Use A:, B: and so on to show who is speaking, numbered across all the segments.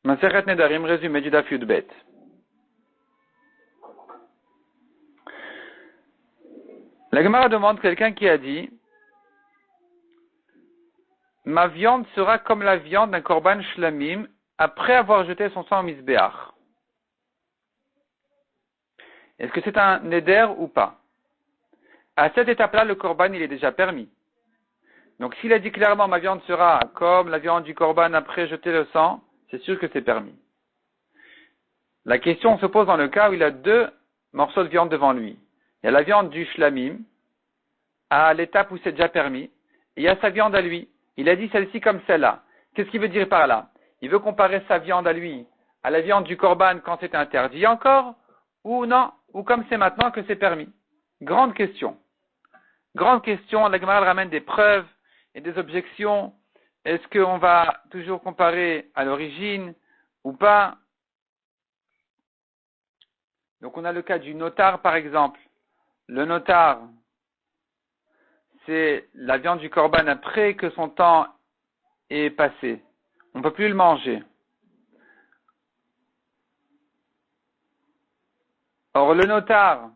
A: Masechet Nedarim, résumé du Daf Yud Bet. La Gemara demande quelqu'un qui a dit « Ma viande sera comme la viande d'un korban shlamim après avoir jeté son sang au misbéach. » Est-ce que c'est un neder ou pas? À cette étape-là, le korban, il est déjà permis. Donc s'il a dit clairement « Ma viande sera comme la viande du korban après jeter le sang », c'est sûr que c'est permis. La question se pose dans le cas où il a deux morceaux de viande devant lui. Il y a la viande du shlamim, à l'étape où c'est déjà permis, et il y a sa viande à lui. Il a dit celle-ci comme celle-là. Qu'est-ce qu'il veut dire par là? Il veut comparer sa viande à lui à la viande du korban quand c'est interdit encore, ou non, ou comme c'est maintenant que c'est permis. Grande question. Grande question, la Gemara ramène des preuves et des objections. Est-ce qu'on va toujours comparer à l'origine ou pas? Donc on a le cas du notar par exemple. Le notar, c'est la viande du korban après que son temps est passé. On ne peut plus le manger. Or le notar,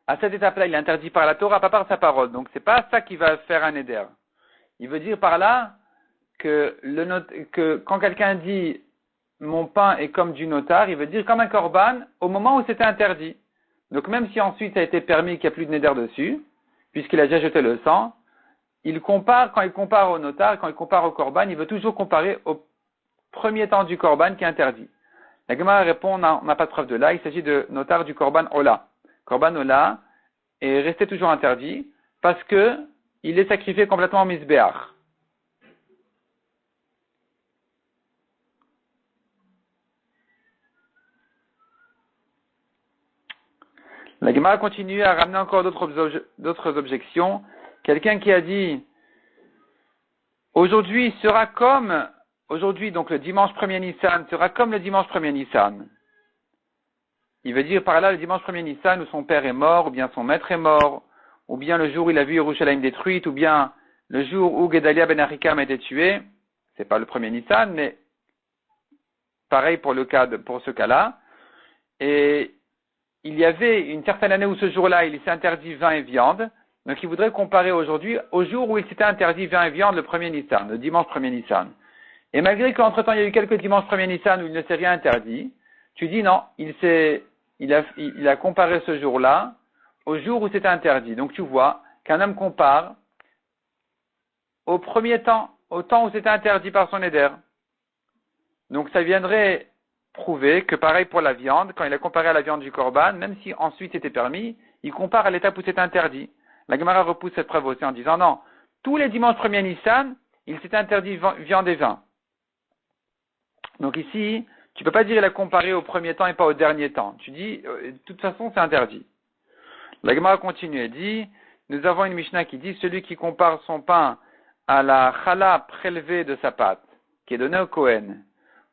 A: à cette étape-là, il est interdit par la Torah, pas par sa parole. Donc c'est pas ça qui va faire un éder. Il veut dire par là que quand quelqu'un dit mon pain est comme du notar, il veut dire comme un korban au moment où c'était interdit. Donc même si ensuite ça a été permis qu'il n'y a plus de néder dessus, puisqu'il a déjà jeté le sang, il compare, quand il compare au notar, quand il compare au korban, il veut toujours comparer au premier temps du korban qui est interdit. La Gemara répond, on n'a pas de preuve de là, il s'agit de notar du korban ola. Korban ola est resté toujours interdit parce que il est sacrifié complètement en misbéach. La Gemara continue à ramener encore d'autres objections. Quelqu'un qui a dit aujourd'hui, donc le dimanche 1er Nissan, sera comme le dimanche 1er Nissan. Il veut dire par là le dimanche 1er Nissan où son père est mort, ou bien son maître est mort, ou bien le jour où il a vu Yerushalayim détruite, ou bien le jour où Gedalia ben Ahikam a été tué. C'est pas le 1er Nissan, mais pareil pour ce cas-là. Et il y avait une certaine année où ce jour-là, il s'est interdit vin et viande. Donc il voudrait comparer aujourd'hui au jour où il s'était interdit vin et viande le 1er Nissan, le dimanche 1er Nissan. Et malgré qu'entre-temps il y a eu quelques dimanches 1er Nissan où il ne s'est rien interdit, tu dis non, il a comparé ce jour-là au jour où c'était interdit. Donc tu vois qu'un homme compare au premier temps, au temps où c'était interdit par son éder. Donc ça viendrait prouver que pareil pour la viande, quand il a comparé à la viande du korban, même si ensuite c'était permis, il compare à l'étape où c'était interdit. La Gemara repousse cette preuve aussi en disant non, tous les dimanches 1er Nissan, il s'est interdit viande et vin. Donc ici, tu peux pas dire il a comparé au premier temps et pas au dernier temps. Tu dis, de toute façon, c'est interdit. La Gemara continue et dit, nous avons une Mishnah qui dit, celui qui compare son pain à la chala prélevée de sa pâte, qui est donnée au Kohen,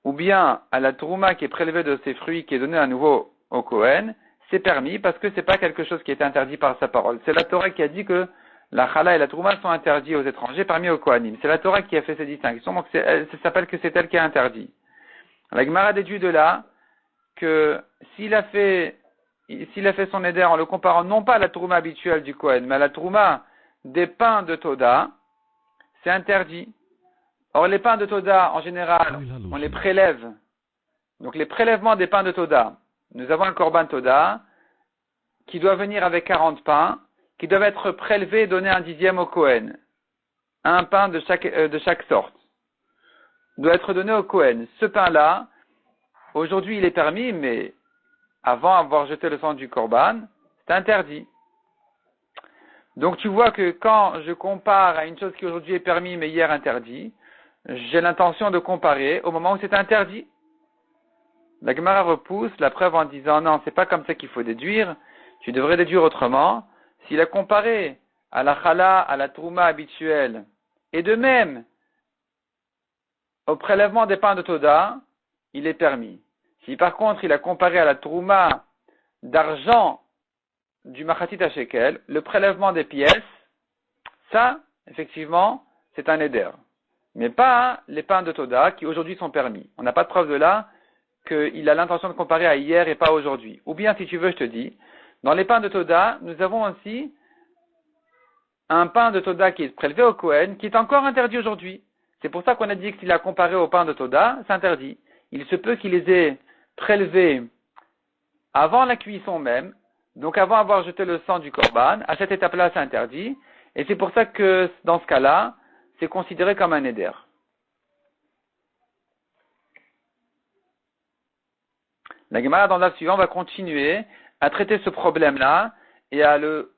A: ou bien à la trouma qui est prélevée de ses fruits, qui est donnée à nouveau au Kohen, c'est permis parce que c'est pas quelque chose qui est interdit par sa parole. C'est la Torah qui a dit que la chala et la trouma sont interdits aux étrangers parmi aux Kohanim. C'est la Torah qui a fait ces distinctions, donc ça s'appelle que c'est elle qui est interdit. La Gemara déduit de là que s'il a fait son éder en le comparant non pas à la trouma habituelle du Kohen, mais à la trouma des pains de Toda, c'est interdit. Or, les pains de Toda, en général, on les prélève. Donc, les prélèvements des pains de Toda, nous avons un korban Toda qui doit venir avec 40 pains, qui doivent être prélevés et donner un dixième au Kohen. Un pain de chaque sorte doit être donné au Kohen. Ce pain-là, aujourd'hui, il est permis, mais avant avoir jeté le sang du korban, c'est interdit. Donc, tu vois que quand je compare à une chose qui aujourd'hui est permis, mais hier interdit, j'ai l'intention de comparer au moment où c'est interdit. La Gemara repousse la preuve en disant non, c'est pas comme ça qu'il faut déduire. Tu devrais déduire autrement. S'il a comparé à la chala, à la trouma habituelle, et de même au prélèvement des pains de Toda, il est permis. Si par contre il a comparé à la trouma d'argent du machatit à shekel, le prélèvement des pièces, ça, effectivement, c'est un éder. mais pas les pains de Toda qui aujourd'hui sont permis. On n'a pas de preuve de là qu'il a l'intention de comparer à hier et pas aujourd'hui. Ou bien, si tu veux, je te dis, dans les pains de Toda, nous avons aussi un pain de Toda qui est prélevé au Kohen, qui est encore interdit aujourd'hui. C'est pour ça qu'on a dit que s'il a comparé au pain de Toda, c'est interdit. Il se peut qu'il les ait prélevés avant la cuisson même, donc avant avoir jeté le sang du korban. À cette étape-là, c'est interdit. Et c'est pour ça que, dans ce cas-là, c'est considéré comme un éder. La Gemara, dans le suivant, va continuer à traiter ce problème-là et à le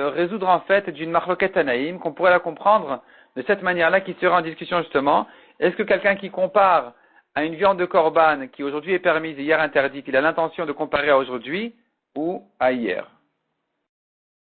A: résoudre en fait d'une marloquet tanaïm, qu'on pourrait la comprendre de cette manière-là, qui sera en discussion justement. Est-ce que quelqu'un qui compare à une viande de korban qui aujourd'hui est permise et hier interdite, il a l'intention de comparer à aujourd'hui ou à hier?